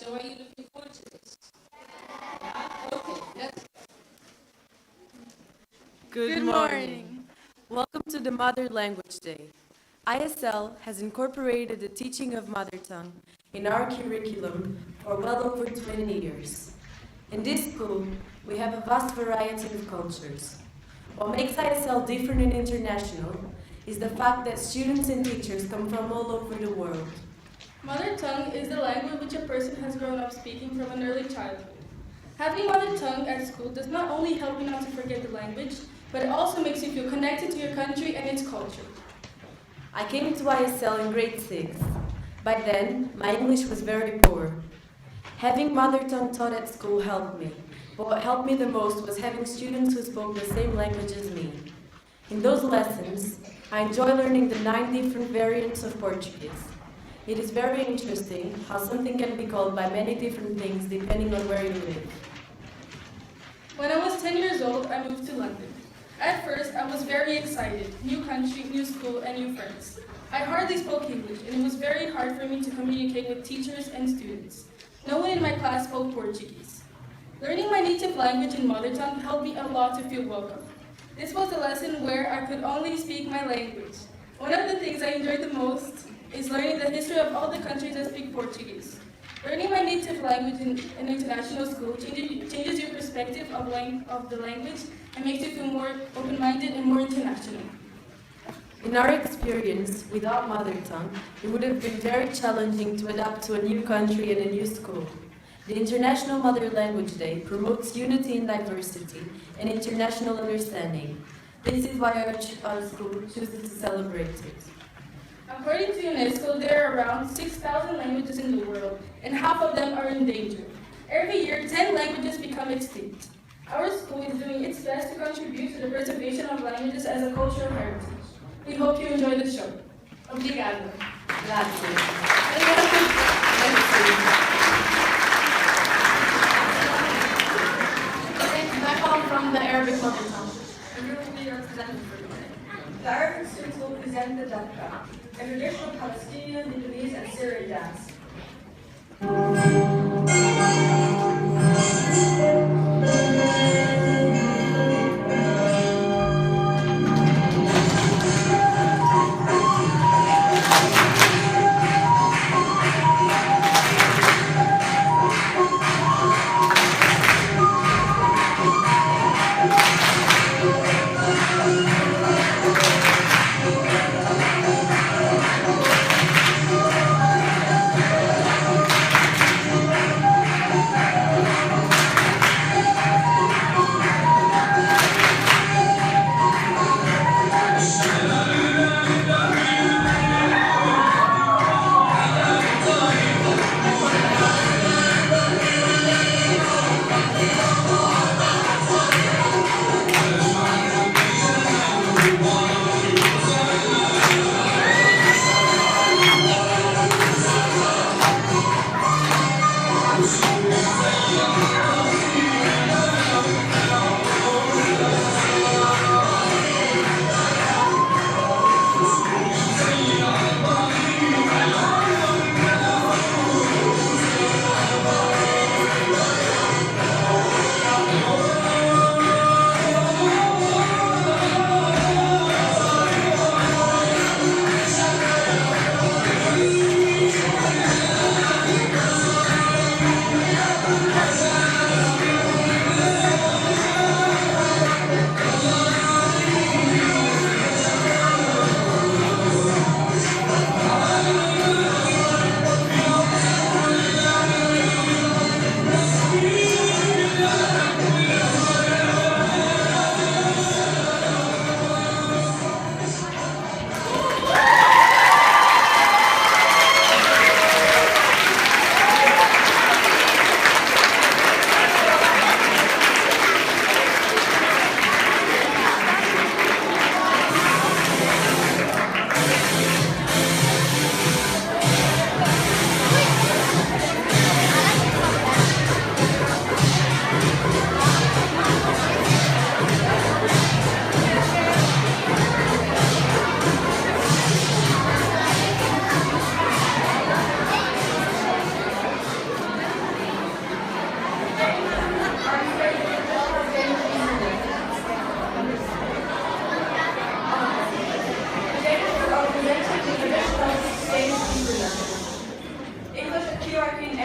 So are you looking forward to this? Yeah? Okay, let's Good morning. Welcome to the Mother Language Day. ISL has incorporated the teaching of mother tongue in our curriculum for well over 20 years. In this school, we have a vast variety of cultures. What makes ISL different and international is the fact that students and teachers come from all over the world. Mother tongue is the language which a person has grown up speaking from an early childhood. Having mother tongue at school does not only help you not to forget the language, but it also makes you feel connected to your country and its culture. I came to ISL in grade 6. By then, my English was very poor. Having mother tongue taught at school helped me, but what helped me the most was having students who spoke the same language as me. In those lessons, I enjoy learning the 9 different variants of Portuguese. It is very interesting how something can be called by many different things depending on where you live. When I was 10 years old, I moved to London. At first, I was very excited. New country, new school, and new friends. I hardly spoke English, and it was very hard for me to communicate with teachers and students. No one in my class spoke Portuguese. Learning my native language and mother tongue helped me a lot to feel welcome. This was a lesson where I could only speak my language. One of the things I enjoyed the most is learning the history of all the countries that speak Portuguese. Learning my native language in an international school changes your perspective of the language and makes you feel more open-minded and more international. In our experience, without mother tongue, it would have been very challenging to adapt to a new country and a new school. The International Mother Language Day promotes unity and diversity and international understanding. This is why our school chooses to celebrate it. According to UNESCO, there are around 6,000 languages in the world, and half of them are in danger. Every year, 10 languages become extinct. Our school is doing its best to contribute to the preservation of languages as a cultural heritage. We hope you enjoy the show. Obrigada. Grazie. I come from the Arabic mother tongue. And you will be represented for today. The Arabic students will present the Dabka, a traditional Palestinian, Lebanese, and Syrian dance.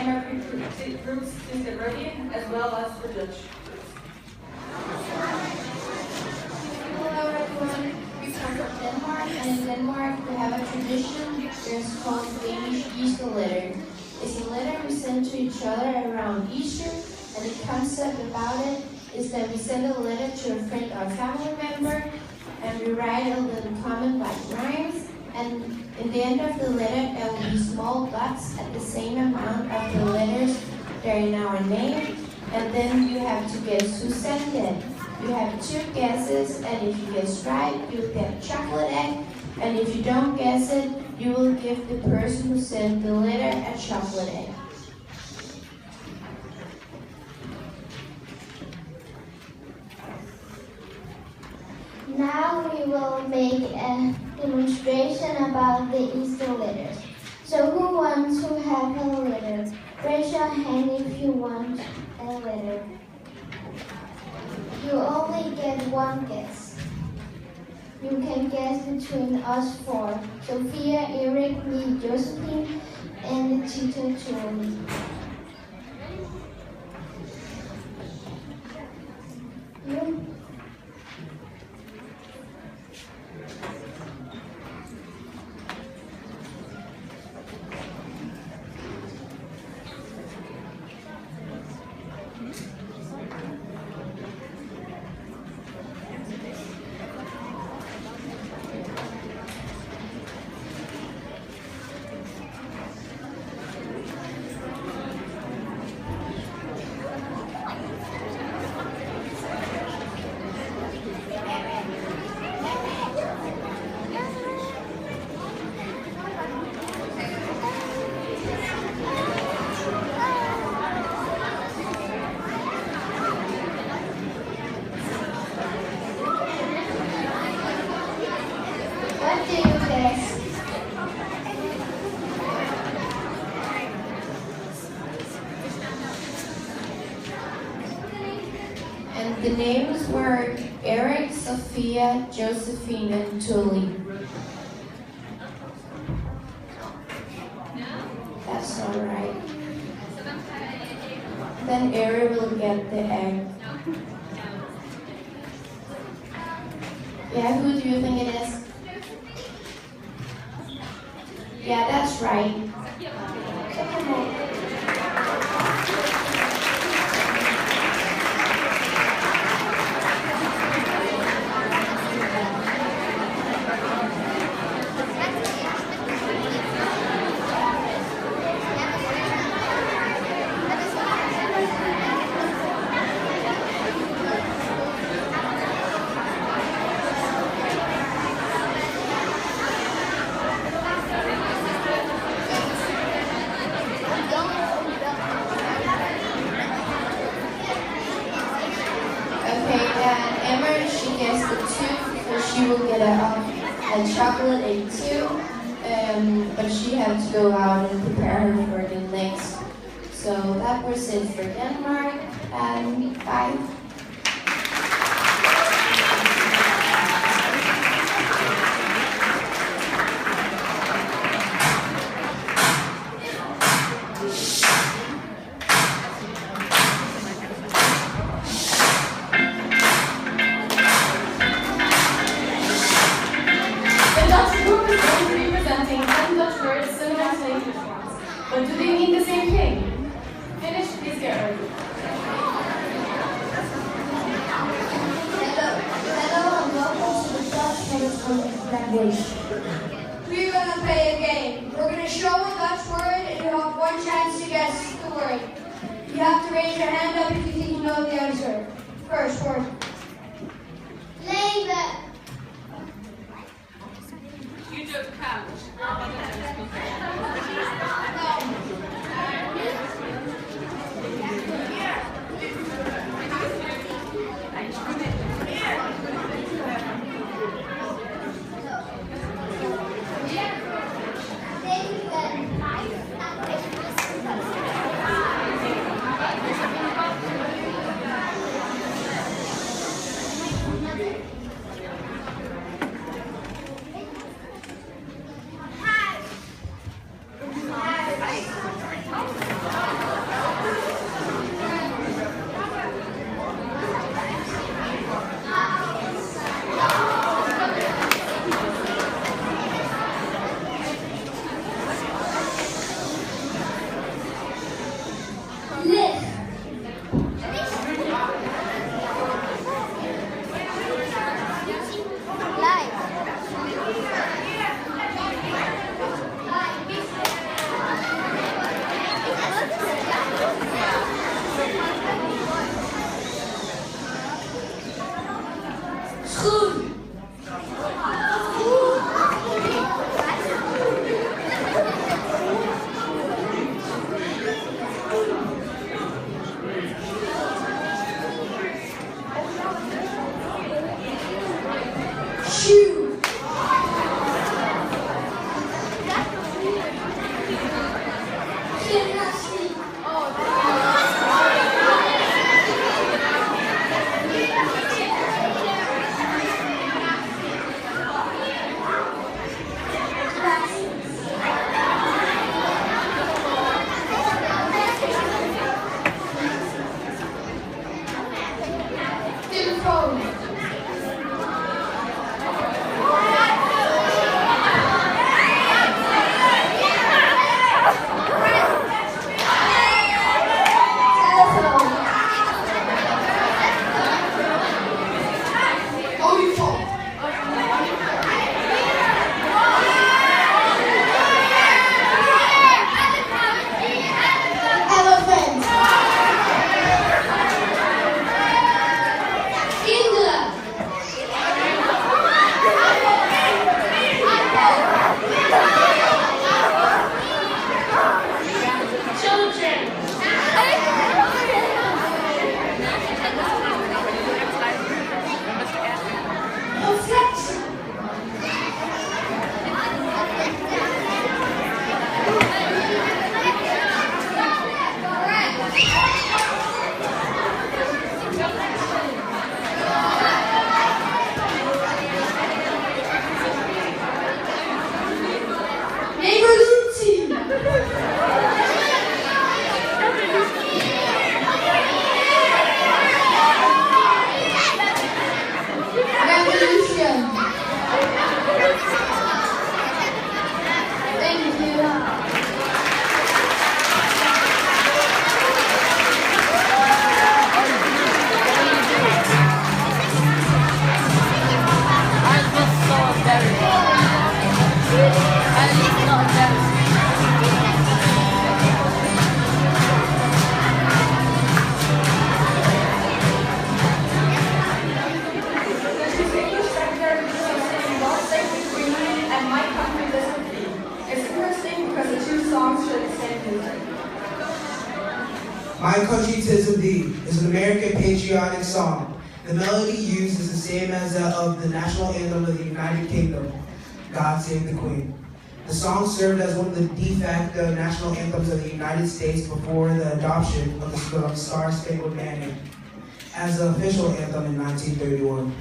Denmark groups speak the Russian as well as the Dutch. Hello everyone, we come from Denmark, and in Denmark we have a tradition that's called Danish Easter letter. It's a letter we send to each other around Easter, and the concept about it is that we send a letter to a friend or family member, and we write a little comment like rhymes, and in the end of the letter there will be small dots at the same amount of the letters that are in our name, and then you have to guess who sent it. You have 2 guesses, and if you guess right, you'll get a chocolate egg, and if you don't guess it, you will give the person who sent the letter a chocolate egg. Now we will make a demonstration about the Easter letters. So who wants to have a letter? Raise your hand if you want a letter. You only get 1 guess. You can guess between us 4. Sophia, Eric, me, Josephine, and the teacher Julie. You? What do you guess? And the names were Eric, Sophia, Josephine, and Tully. That's all right. Then Eric will get the egg. Yeah, who do you think it is? Yeah, that's right. Come on. Emma, she gets the 2, so she will get a chocolate egg too. But she has to go out and prepare her for the next. So that was it for Denmark, and bye. But do they mean the same thing? Finnish, please get ready. Hello and welcome to the Dutch Language. We're going to play a game. We're going to show a Dutch word and you have 1 chance to guess the word. You have to raise your hand up if you think you know the answer. First word. Leven. You don't count. My Country 'Tis of Thee is an American patriotic song. The melody used is the same as that of the national anthem of the United Kingdom, God Save the Queen. The song served as one of the de facto national anthems of the United States before the adoption of the Star Spangled Banner as the official anthem in 1931.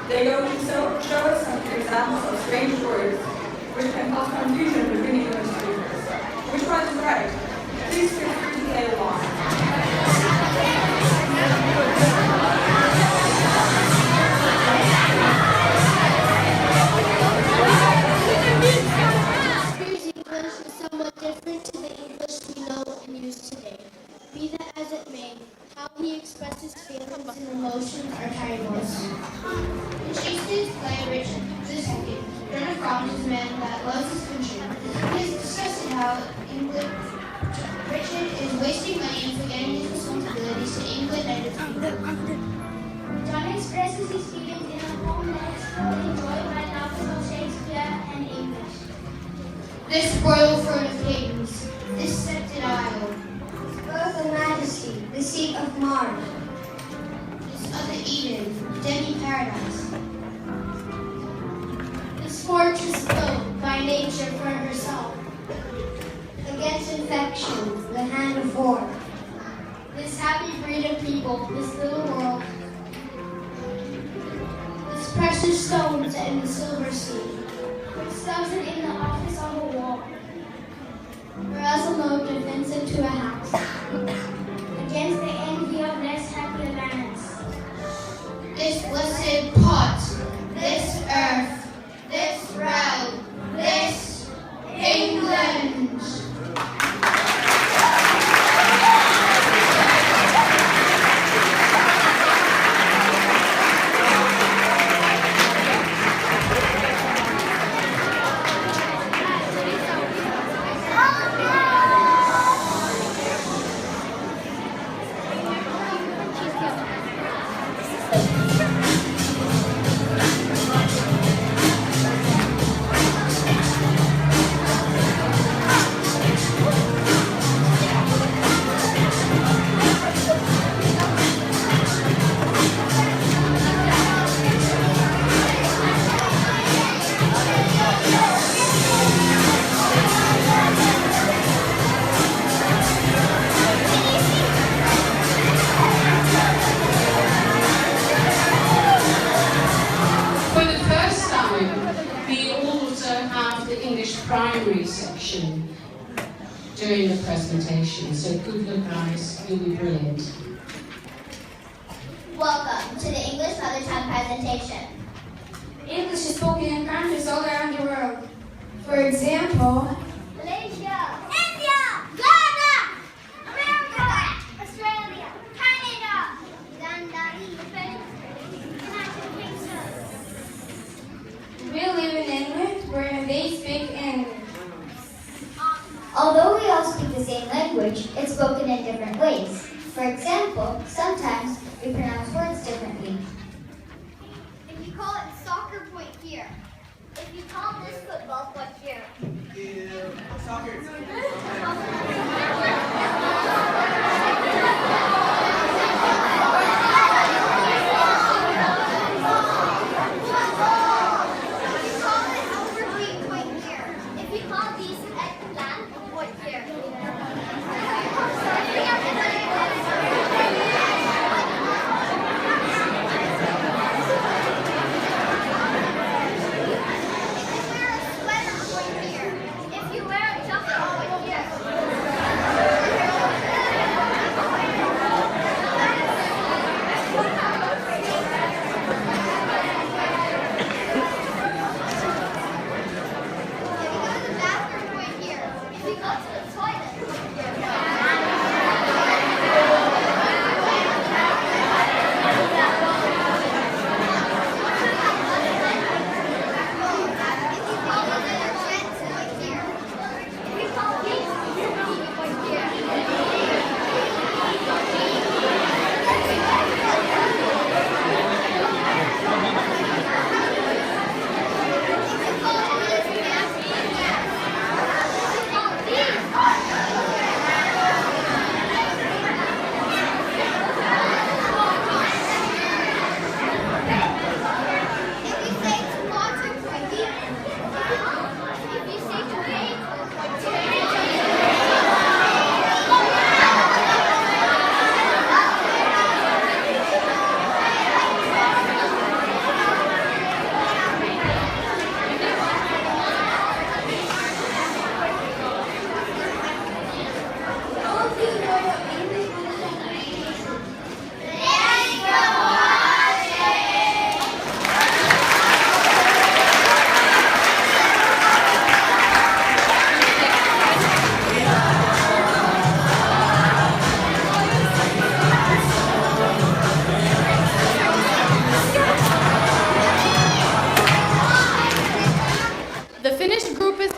They go to show us some examples of strange words which can cause confusion between English speakers. Which one is right? Please feel free to play along. Shakespeare's English is somewhat different to the English we know and use today. Be that as it may, how he expresses feelings and emotions are timeless. In Shakespeare's play Richard II, John of France is a man that loves his country. He has discussed how Richard is wasting money and forgetting his responsibilities to England and its people. John expresses his feelings in a poem that is fully enjoyed by lovers of Shakespeare and English. This royal throne of kings, this sceptred isle, birth of majesty, the seat of Mars, this other Eden, demi-paradise. This fortress built by nature for herself, against infection, the hand of war. This happy breed of people, this little world, this precious stones and the silver sea, which stuffs it in the office on the wall, or as a moat defensive to a house, against the envy of less happy lands. This blessed pot, this earth, this realm, this England. during the presentation. So good luck, guys. You'll be brilliant. Welcome to the English Mother Tongue presentation. English is spoken in countries all around the world. For example, Malaysia, India, Ghana, America, Australia, Canada, Uganda, United Kingdom. we live in England where they speak English. Although we all speak the same language, it's spoken in different ways. For example, sometimes we pronounce words differently. If you call it soccer, point here. If you call this football, point here. Soccer.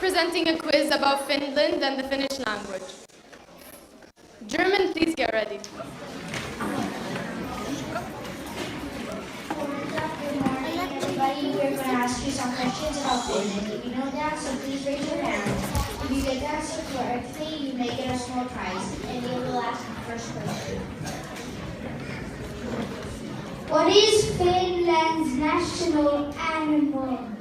presenting a quiz about Finland and the Finnish language. German, please get ready. Good morning, everybody. We're going to ask you some questions about Finland. If you know the answer, please raise your hand. If you get the answer correctly, you may get a small prize, and you will ask the first question. What is Finland's national animal?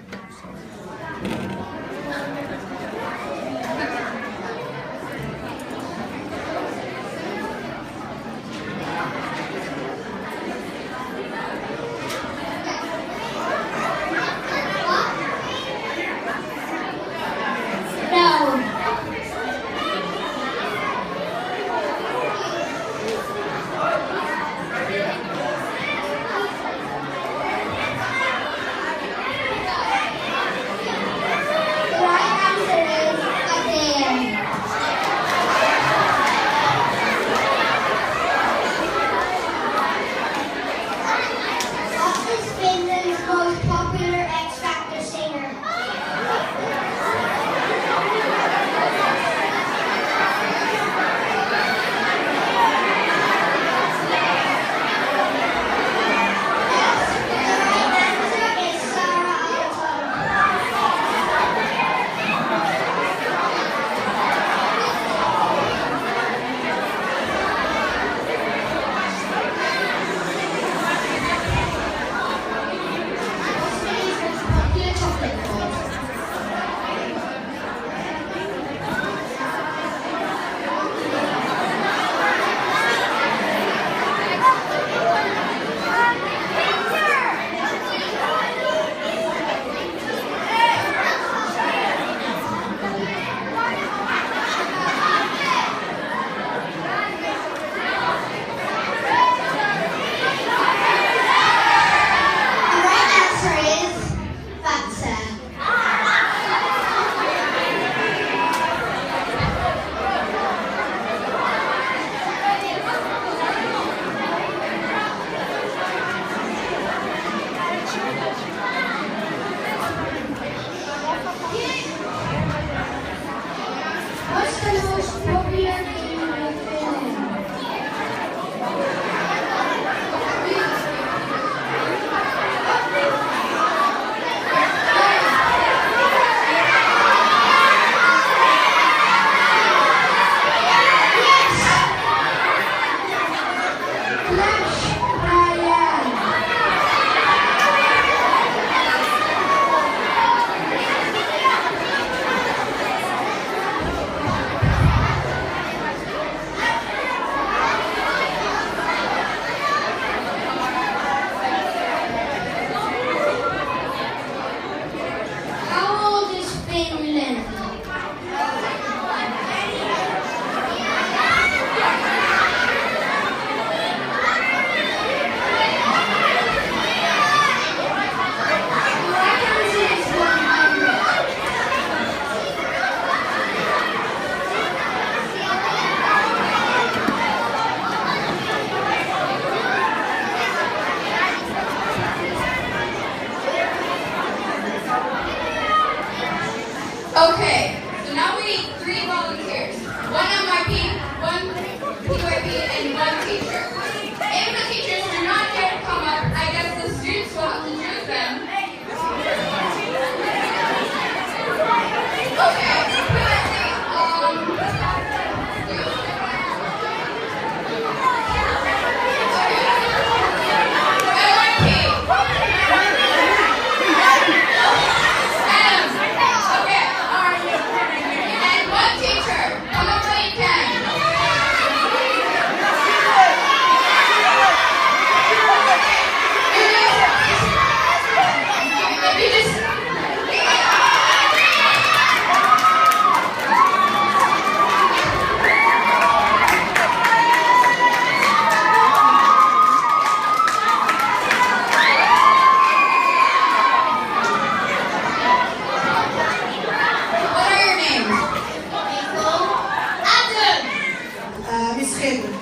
candy.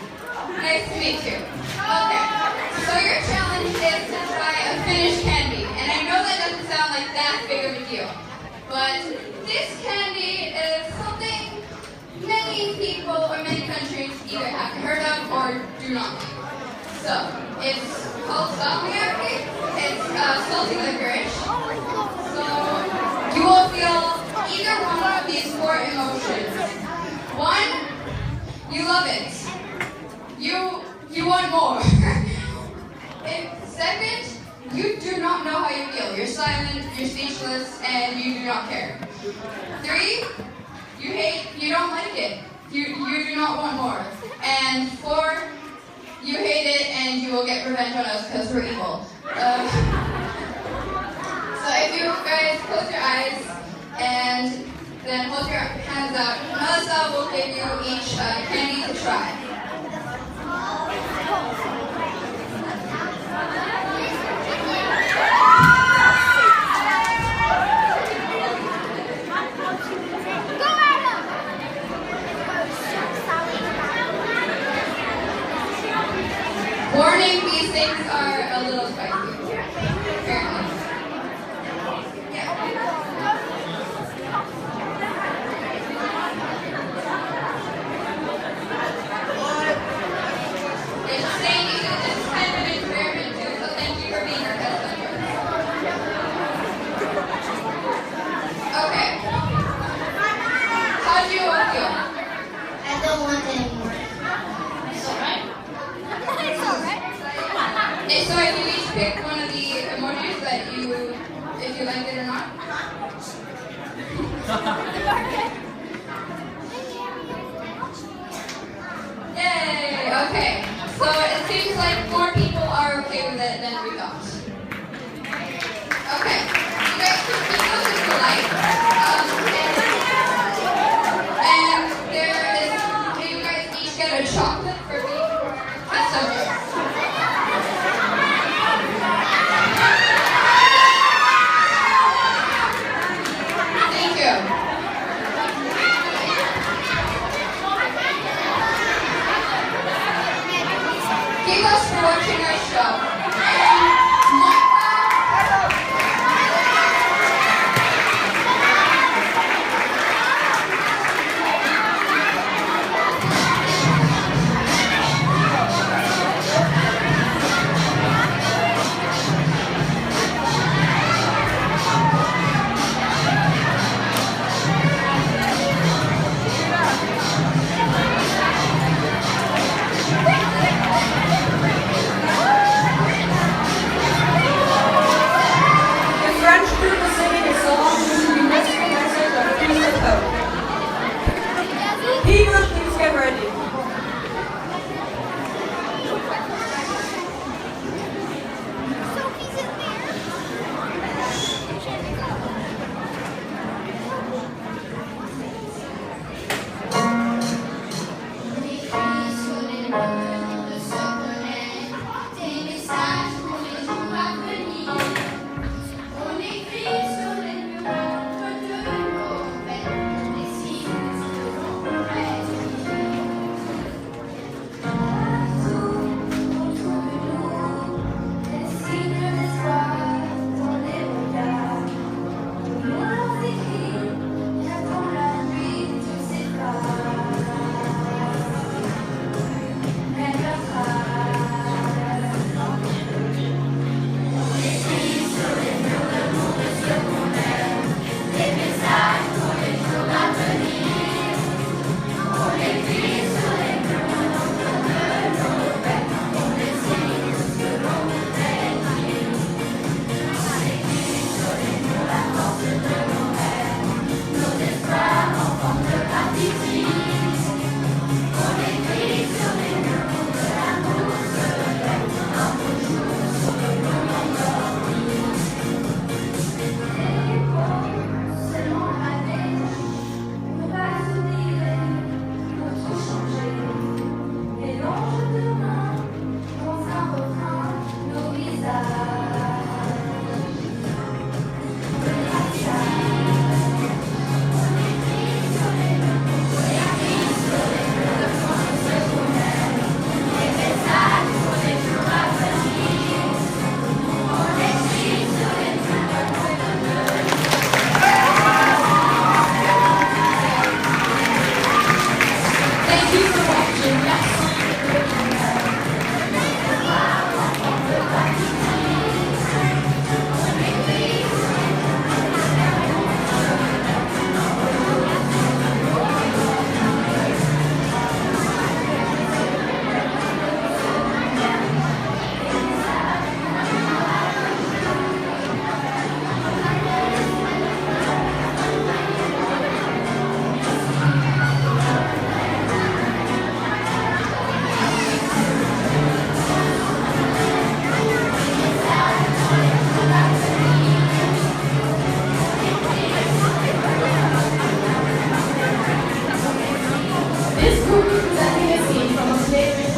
Nice to meet you. Okay, so your challenge is to try a Finnish candy, and I know that doesn't sound like that big of a deal, but this candy is something many people or many countries either haven't heard of or do not know. So, it's called Swahili. It's salty licorice. So, you will feel either one of these four emotions. One, you love it. You want more. Second, you do not know how you feel. You're silent, you're speechless, and you do not care. 3, you don't like it. You do not want more. And 4, you hate it and you will get revenge on us because we're evil. So if you guys close your eyes and then hold your hands out, Melissa will give you each candy to try. Warning, these things are a little spicy, apparently. Yeah. It's saying that this is kind of an experiment too, so thank you for being our test subject. Okay. How do you all feel? I don't want it anymore. It's alright. So if you each pick one of the emojis that if you liked it or not. Yay! Okay. So it seems like more people are okay with it than we thought. Okay. You guys can keep those if you like. And you guys each get a chocolate for being a subject. Thank you. Thank us for watching our show.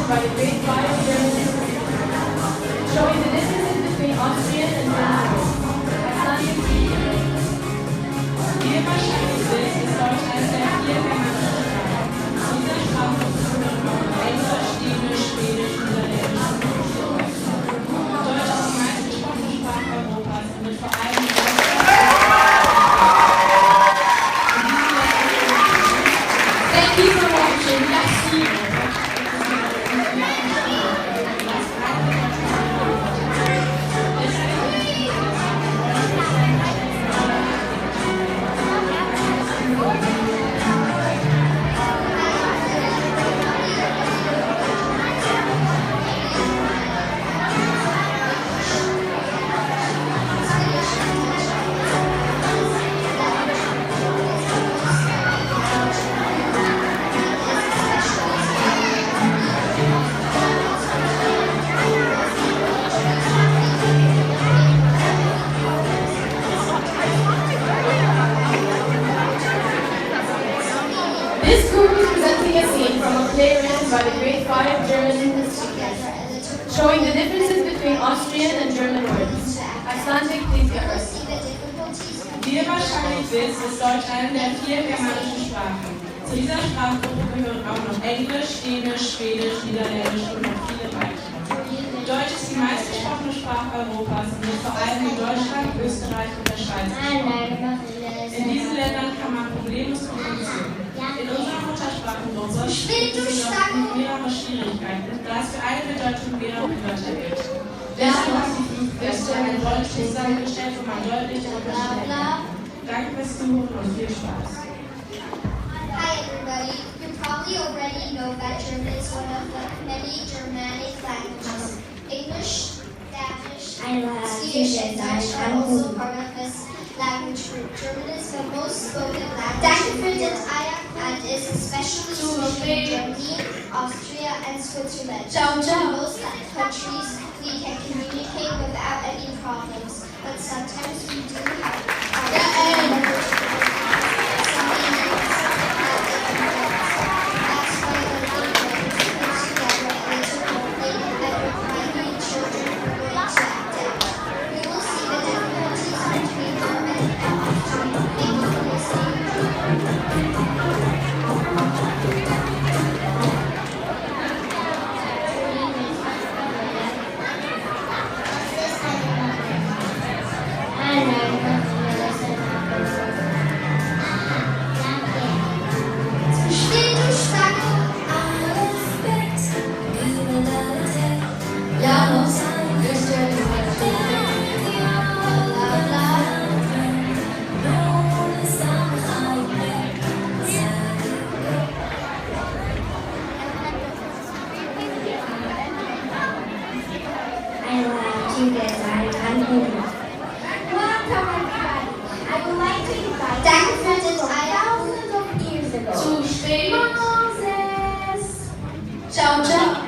by the Great Five of Germany, showing the differences between Austrian and Finnish. Icelandic Wie ihr wahrscheinlich wisst, ist Deutsch eine der 4 germanischen Sprachen. Zu dieser Sprache gehören auch Englisch, Dänisch, Schwedisch, Niederländisch und Portugiesisch. Deutsch ist die meistgesprochene Sprache Europas und wird vor allem in Thank you for watching. Merci. This group is presenting a scene from a play written by the Great Five of Germany, showing the differences between Austrian and German words. Icelandic, please get ready. Wie ihr wahrscheinlich wisst, ist Deutsch eine der 4 germanischen Sprachen. Zu dieser Sprachgruppe gehören auch noch Englisch, Dänisch, Schwedisch, Niederländisch und noch viele weitere. Deutsch ist die meistgesprochene Sprache Europas und wird vor allem in Deutschland, Österreich und der Schweiz gesprochen. In diesen Ländern kann man problemlos kommunizieren. In unserer Muttersprachengruppe gibt es jedoch mehrere Schwierigkeiten, da es für eine Bedeutung mehrere Wörter gibt. Deshalb hat die 5 Wörter ein Deutsch zusammengestellt, wo man deutlich unterscheiden kann. Danke fürs Zuhören und viel Spaß. Hi everybody. You probably already know that German is one of the many Germanic languages. English, Danish, Swedish, and Dutch are also part of this language group. German is the most spoken language and is especially spoken in Germany, Austria, and Switzerland. In most countries, we can communicate without any problems, but sometimes we do have problems. That's why when we put together a little booklet and reminding children we're going to act out. We will see the difficulties between German and Austrian. Thank you for listening. Verstehst du stark? Ja, los. Danke für den thousands of years ago. Zu spät. Moses. Ciao, ciao.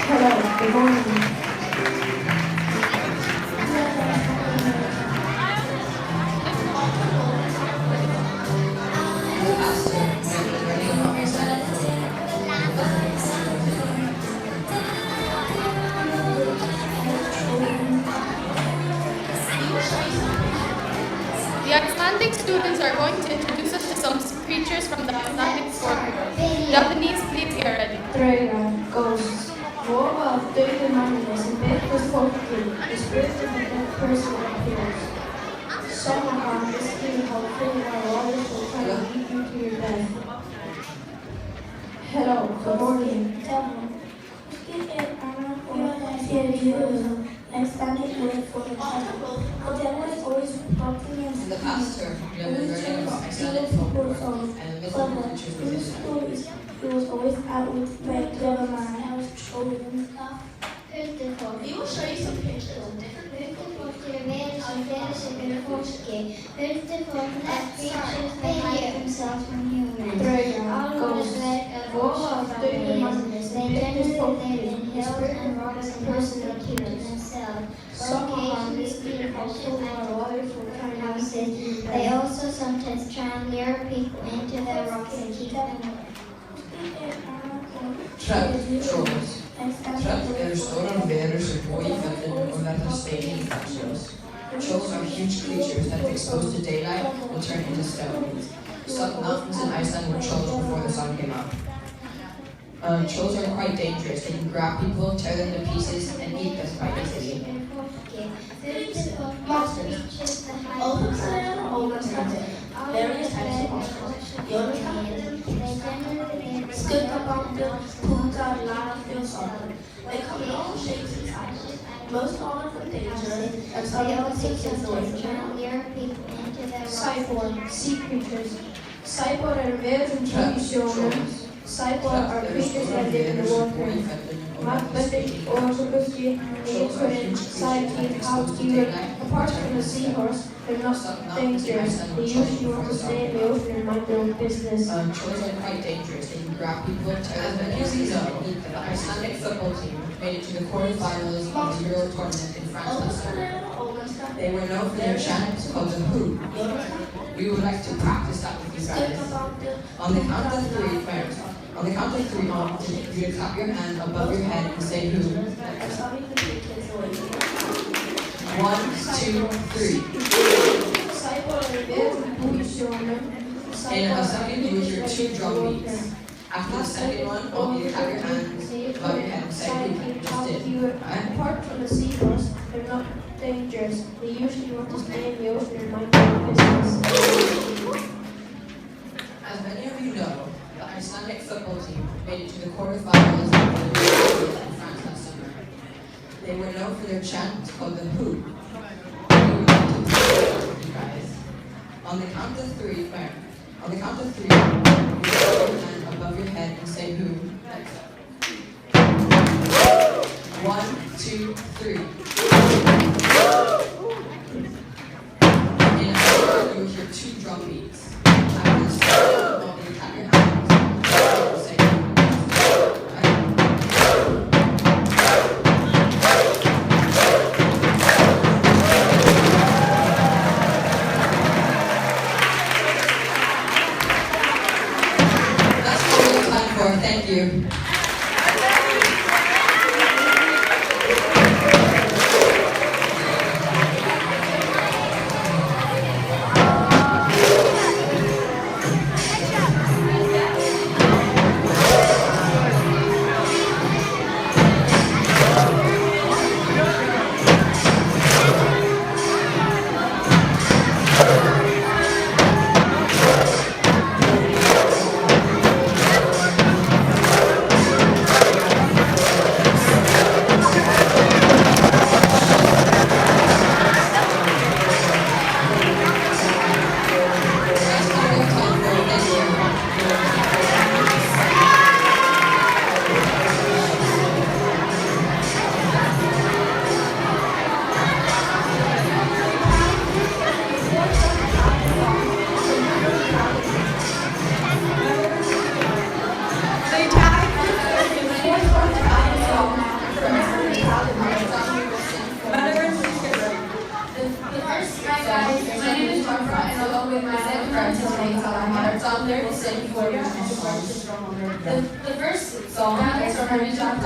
Hello, good morning. The Icelandic students are going to introduce us to some creatures from the Icelandic folklore. Japanese, please get ready. Draugar, ghosts. Vofa af dauðu manni sem birtist fólki í spurtu með dead person appears. Some of our mystery how full our waters will try to lead you to your death. Hello, good morning. Icelandic word for the devil. The devil is always walking and In the past term, we have been learning about Icelandic folklore and the mythical creatures within it. He was always out with the devil man. I was trolling and stuff. We will show you some pictures of different Huldufólk er verið sem fyrir sig fyrir fólki. Huldufólk are creatures that hide themselves from humans. Draugar, ghosts. Vofa af dauðu manni They sem birtist generally fólki live in í hills spurtu and rocks and personally keep to themselves. Some of our Occasionally mystery how full our waters will try to lead you to your They death. also sometimes try and lure people into their rocks and keep them away. Trolls. Tröll eru stórar verur sem búa í fjöllum og verða steini í dagsljós. Trolls are huge creatures that, if exposed to daylight, will turn into stone. Some mountains in Iceland were trolls before the sun came up. Trolls are quite dangerous. They can grab people, tear them to pieces, and eat them quite easily. Monsters. Various types of monsters. Skuggabandur, púkar, larafjósálfur. They come in all shapes and sizes. Most all are from danger, and some They are also particularly sometimes try dangerous. and lure people into their rocks. Cyborg, sea creatures. Cyborg are verur sem trú í sjónum. Cyborg are creatures that live in the water. Magnetic or Suzuki, Aquarian, Psyche, Outkeeper. Apart from the seahorse, they're not dangerous. They usually want to stay in the ocean and mind their own business. Trolls are quite dangerous. They can grab people, tear them to pieces, and eat them. The Icelandic football team made it to the quarterfinals of the Euro tournament in France last summer. They were known for their chant called the Who. We would like to practice that with you guys. On the count of three, on the count of three, you clap your hand above your head and say Who. 1, 2, 3. In a second, you will hear 2 drum beats. After the second one, all of you clap your hands above your head and say Who. You just did. Right? Apart from the seahorse, they're not dangerous. They usually want to stay in the ocean and mind their own business. As many of you know, the Icelandic football team made it to the quarterfinals of the Euro in France last summer. They were known for their chant called the Who. We would like to practice with you guys. On the count of three, on the count of three, you clap your hand above your head and say Who. 1, 2, 3. In a second, you will hear 2 drum beats. After the second, all of you clap your hands and say Who. Right? That's what we have time for. Thank you. singer will sing for you the first song is from Argentina,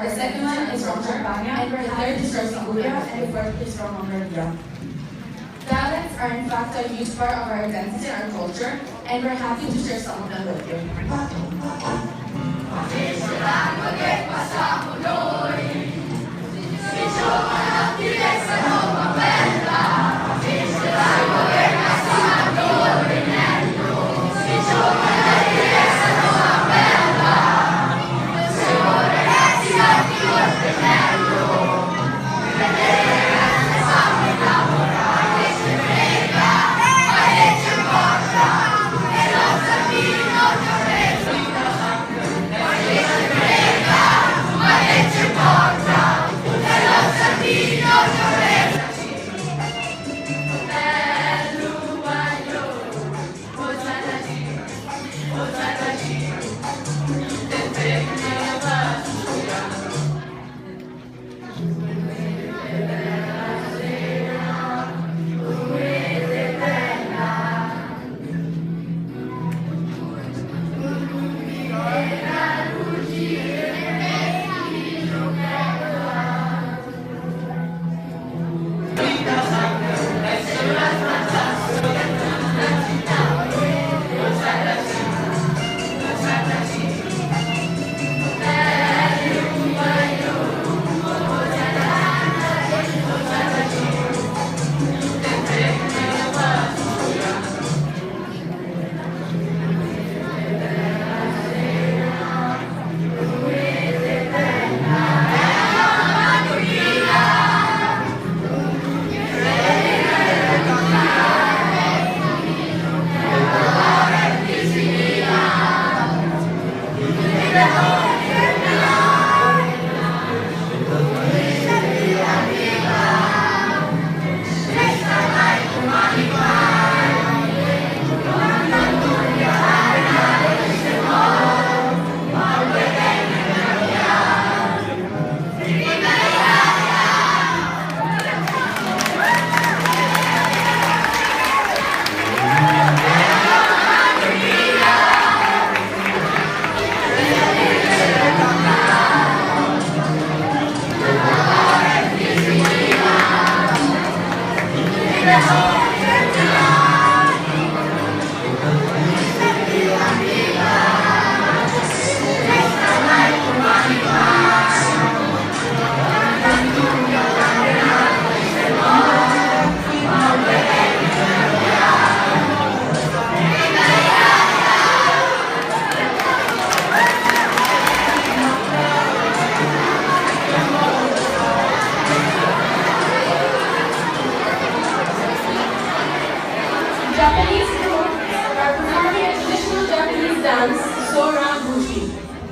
the second one is from Champaña, and the third is from Siguria, and the fourth is from Monrovia. Dialects are in fact a huge part of our identity and our culture, and we're happy to share some of them with you.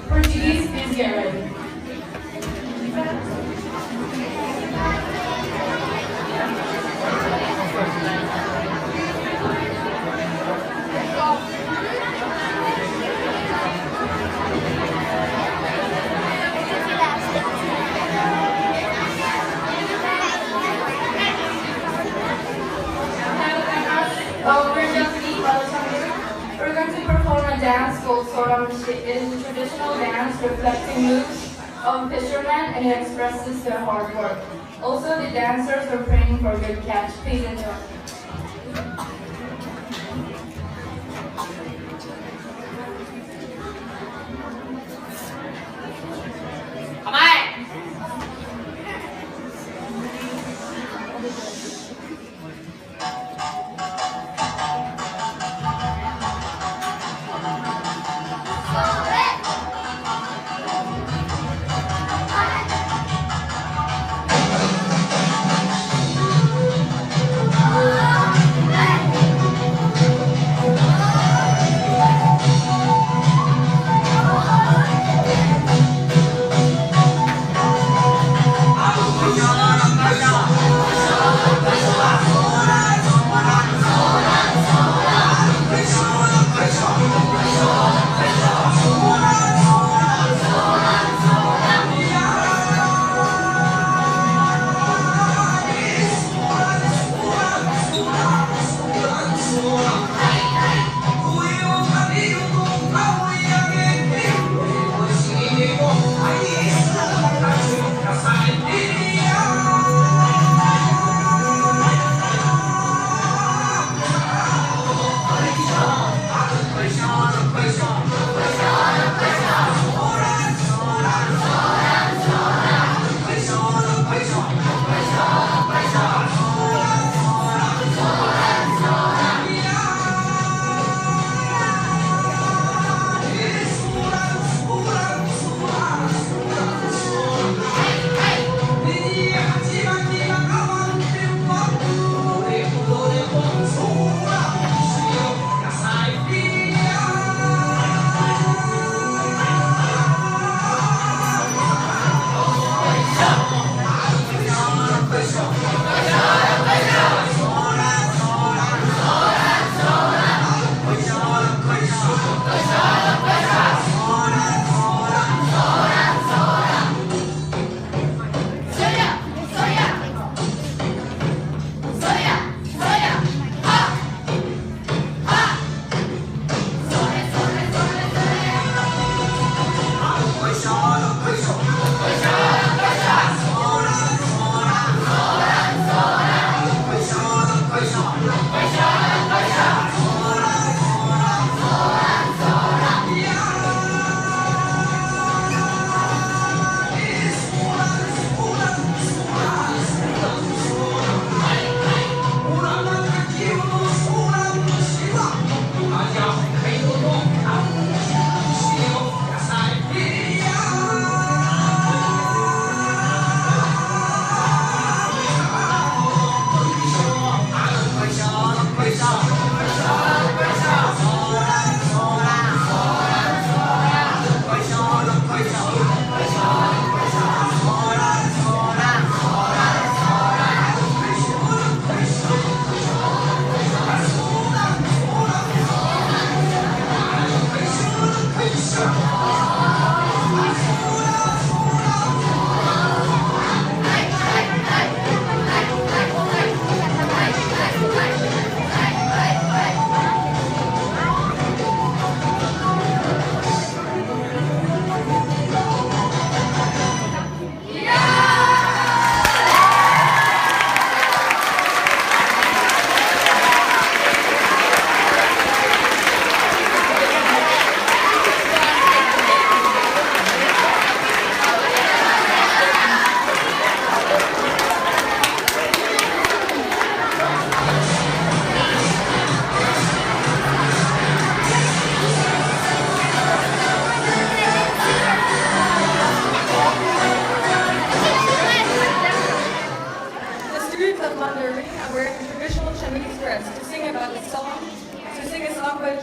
Portuguese, please get ready. We're going to perform a dance called Soram. It is a traditional dance reflecting moves of fishermen and it expresses their hard work. Also, the dancers are praying for a good catch. Please enjoy. Come on! Oh,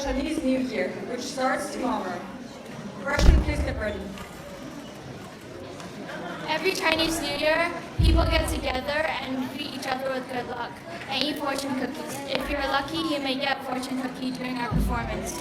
Chinese New Year, which starts tomorrow. Russian, please get ready. Every Chinese New Year, people get together and greet each other with good luck and eat fortune cookies. If you're lucky, you may get a fortune cookie during our performance.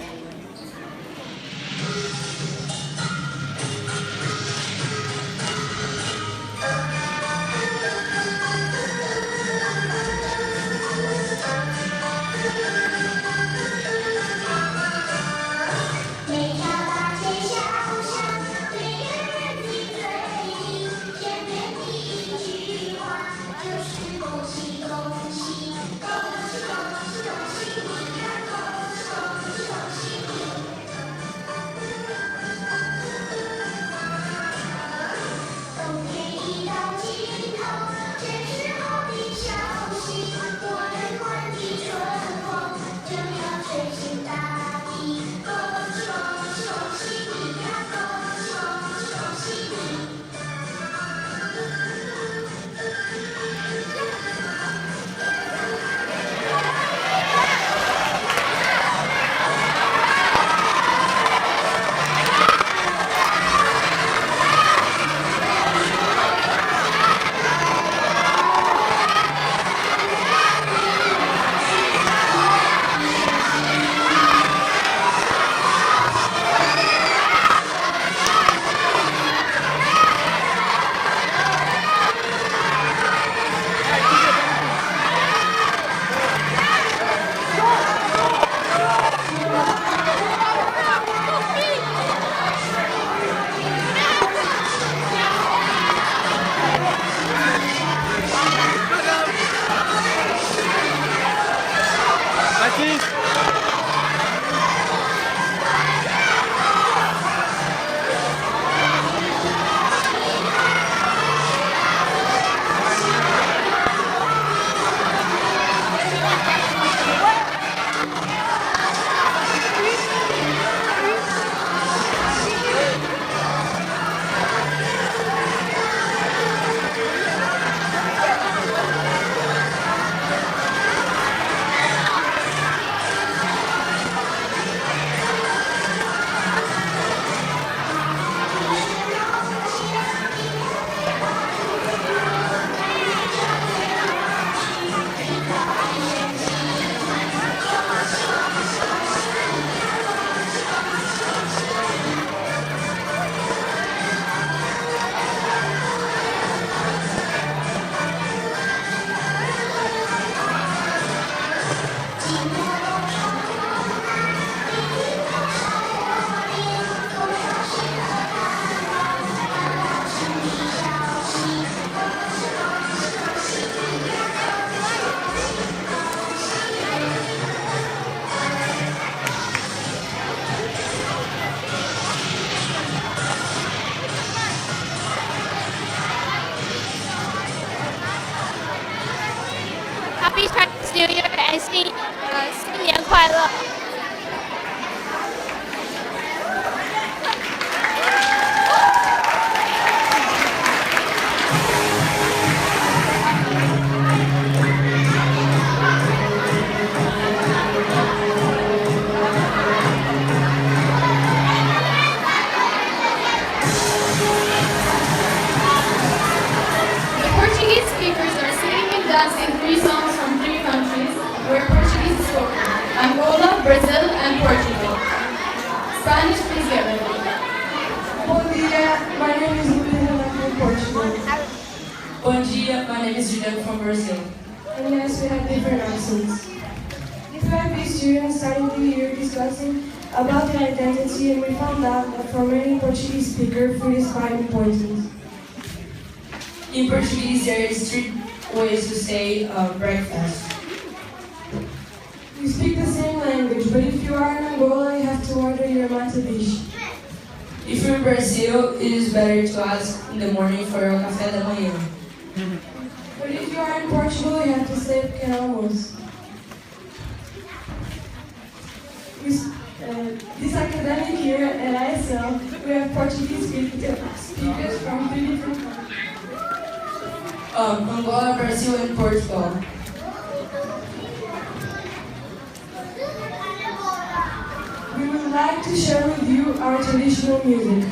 Happy Chinese New Year and 新年快乐。Portuguese speakers are singing and dancing 3 songs from 3 countries where Portuguese is spoken: Angola, Brazil, and Portugal. Spanish, please get ready. Bom dia, my name is Luís and I'm from Portugal. Bom dia, my name is Julian from Brazil. And yes, we have different accents. The IB students started the year discussing about their identity, and we found out that for many Portuguese speakers, food is quite important. In Portuguese, there is 3 ways to say breakfast. We speak the same language, but if you are in Angola, you have to order your mata dish. If you're in Brazil, it is better to ask in the morning for your café da manhã. But if you are in Portugal, you have to say pequeno almoço. This academic year at ISL, we have Portuguese speakers from 3 different countries. Angola, Brazil, and Portugal. We would like to share with you our traditional music.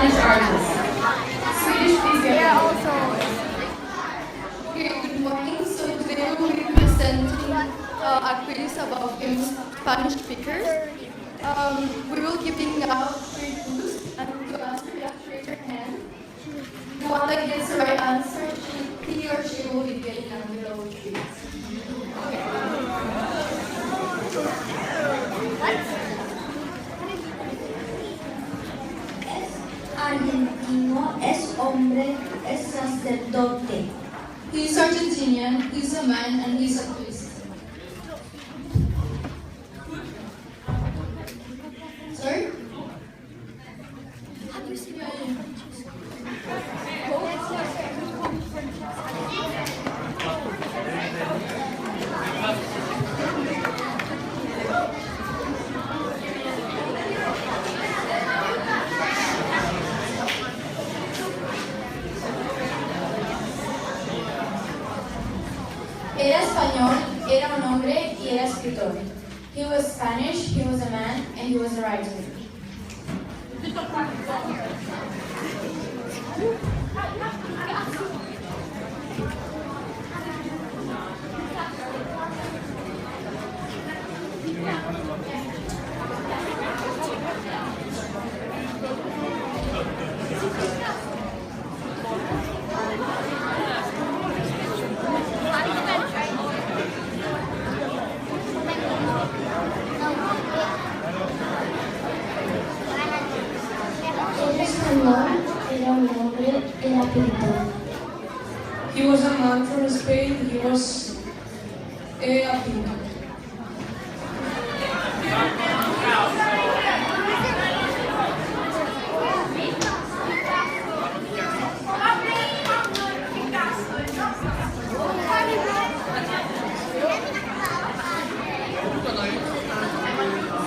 Spanish artists. Swedish, please get ready. Okay, good morning. So today we will be presenting a quiz about Spanish speakers. We will giving out 3 clues, and to answer you have to raise your hand. The one that gets the right answer, he or she will be getting a little treat. Es argentino, es hombre, es sacerdote. He's Argentinian, he's a man, and he's a priest. Sorry? Era español, era un hombre y era escritor. He was Spanish, he was a man, and he was a writer. Era español, era un hombre, era pintor. He was a man from Spain, he was a painter.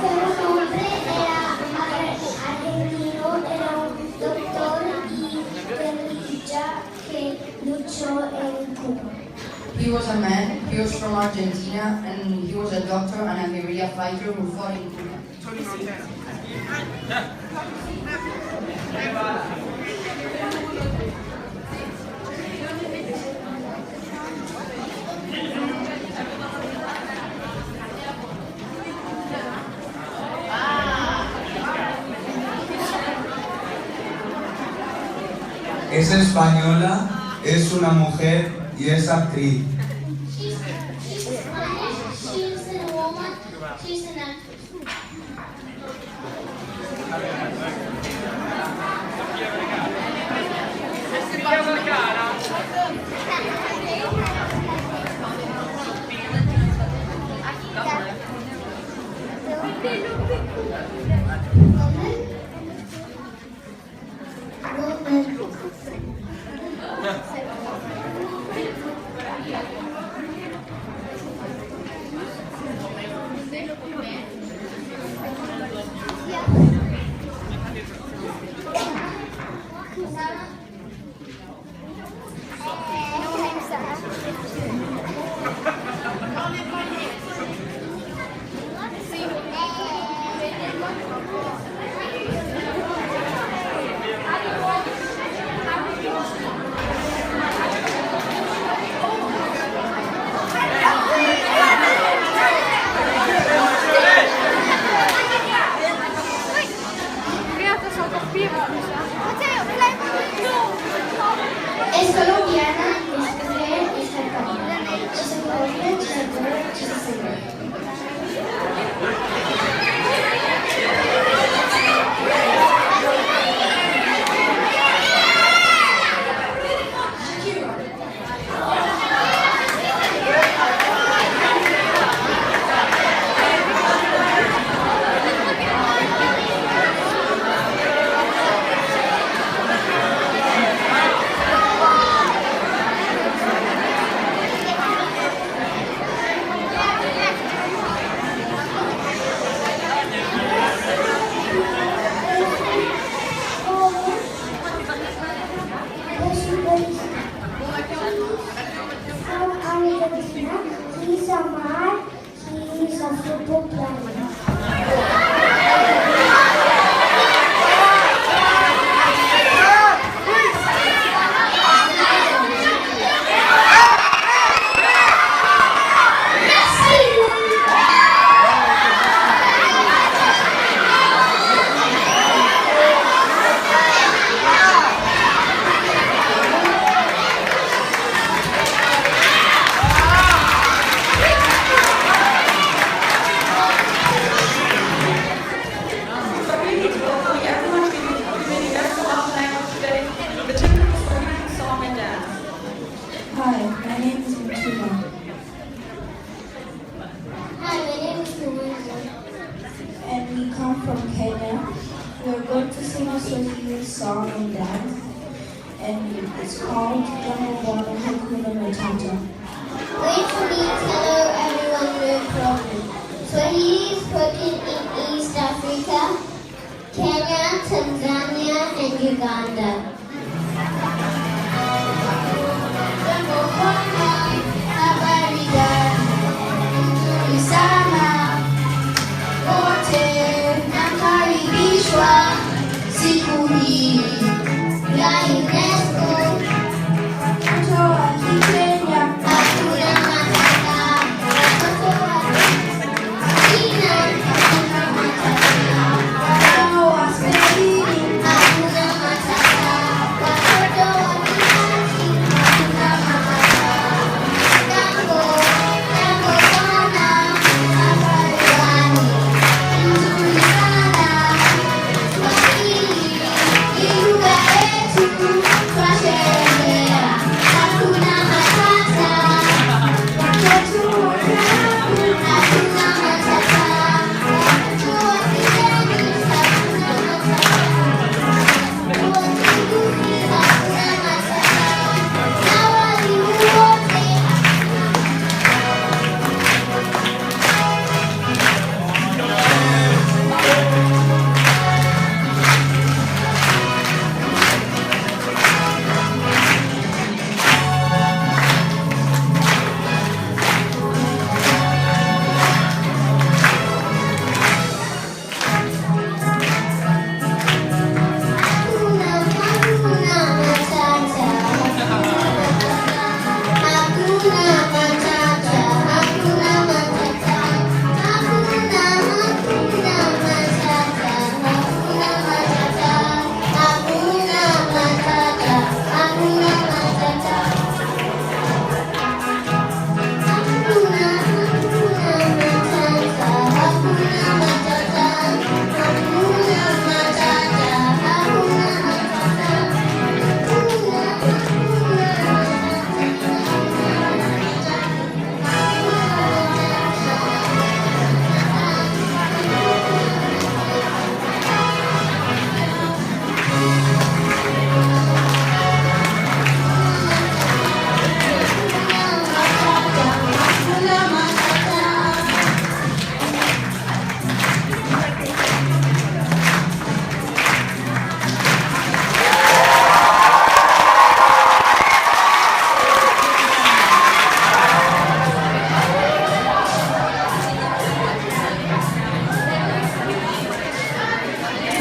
Pero su hombre era argentino, era un doctor y guerrilla que luchó en Cuba. He was a man, he was from Argentina, and he was a doctor and a guerrilla fighter who fought in Cuba. Es española, es una mujer y es actriz. She's Spanish, she's a woman, she's an actress. Swahili song and dance, and it's called Jambo Bwana Hakuna Matata. Which means hello everyone, we're from Swahili is spoken in East Africa, Kenya, Tanzania, and Uganda. Jambo Bwana, habari gani? Nzuri sana. Wote nakaribishwa siku hii ya UNESCO. Watoto wa Kikenya hakuna matata. Watoto wa Kenya hakuna matata. Watoto wa Swahili hakuna matata. Watoto wa Finnish hakuna matata. Jambo sana, habari gani? Nzuri sana. Swahili ni lugha yetu, twasherehekea, hakuna matata. Watoto wa Kiarabu hakuna matata. Watoto wa Kigeni hakuna matata. Wazungu hakuna matata. Na walimu wote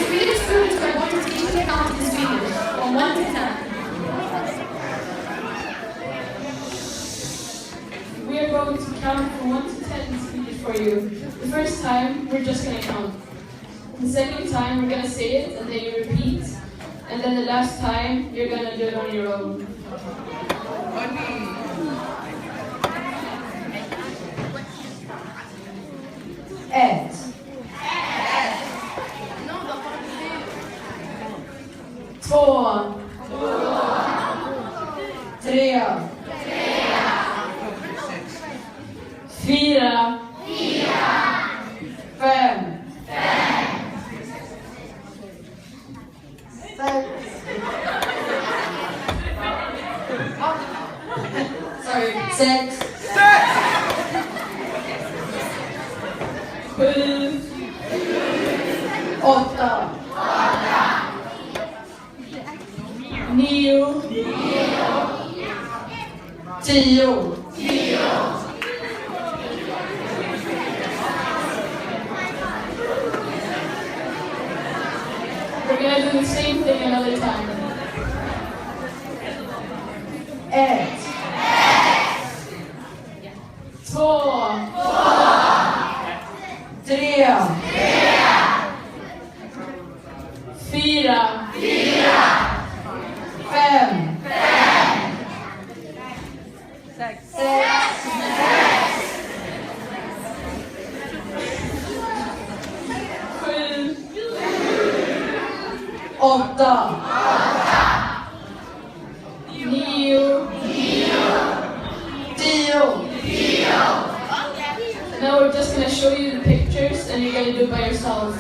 Swedish students are going to each count in Swedish from 1 to 10. We are going to count from 1 to 10 in Swedish for you. The first time, we're just going to count. The second time, we're going to say it and then you repeat. And then the last time, you're going to do it on your own. Ett. Två. Tre. Fyra. Fem. Sorry. Sex. Sju. Åtta. Nio. Tio. We're going to do the same thing another time. Ett. Två. Tre. Fyra. Fem. Sex. Sju. Åtta. Nio. Tio. Now we're just going to show you the pictures and you're going to do it by yourself.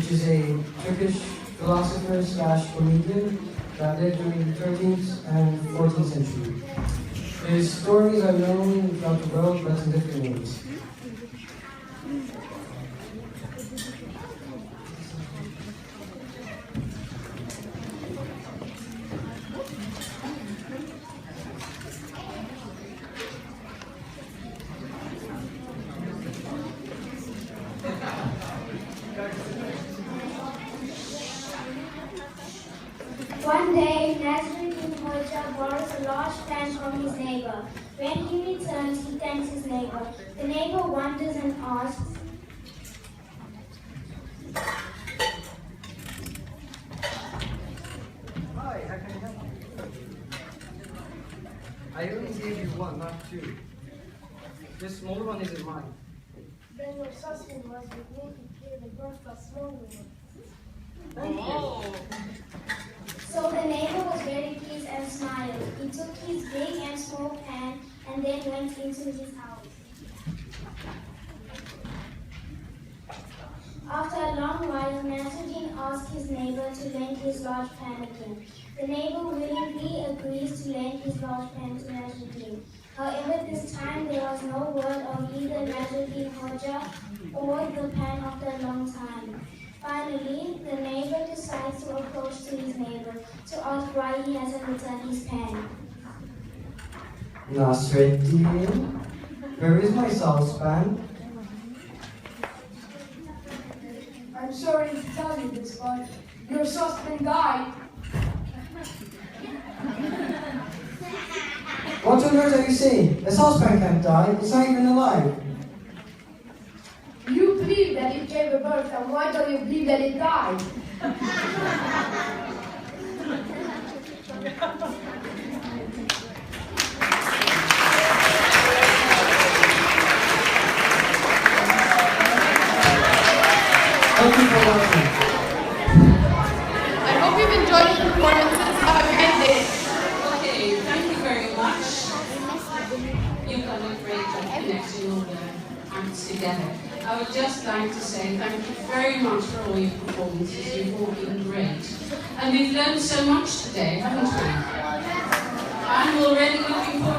which is a Turkish philosopher slash comedian that lived during the 13th and 14th century. His stories are known throughout the world, but in different names. One day, Nazarene Hoja borrows a large fan from his neighbor. When he returns, he thanks his neighbor. The neighbor wonders and asks, Hi, how can I help you? I only gave you one, not two. This small one isn't mine. Then your husband was with me to hear the birth of small one. Oh. So the neighbor was very pleased and smiled. He took his big and small pan and then went into his house. After a long while, Nasruddin asked his neighbor to lend his large pan again. The neighbor willingly agrees to lend his large pan to Nasruddin. However, this time there was no word of either Nasruddin Hoja or the pan after a long time. Finally, the neighbor decides to approach to his neighbor to ask why he hasn't returned his pen. Nasreddin, where is my saucepan? I'm sorry to tell you this, but your husband died. What on earth are you saying? The saucepan can't die. It's not even alive. You believe that it gave a birth, and why don't you believe that it died? Thank you for watching. I hope you've enjoyed the performances. Have a great day. Okay, thank you very much. You've done a great job connecting all the acts together. I would just like to say thank you very much for all your performances. You've all been great. And we've learned so much today, haven't we? I'm already looking forward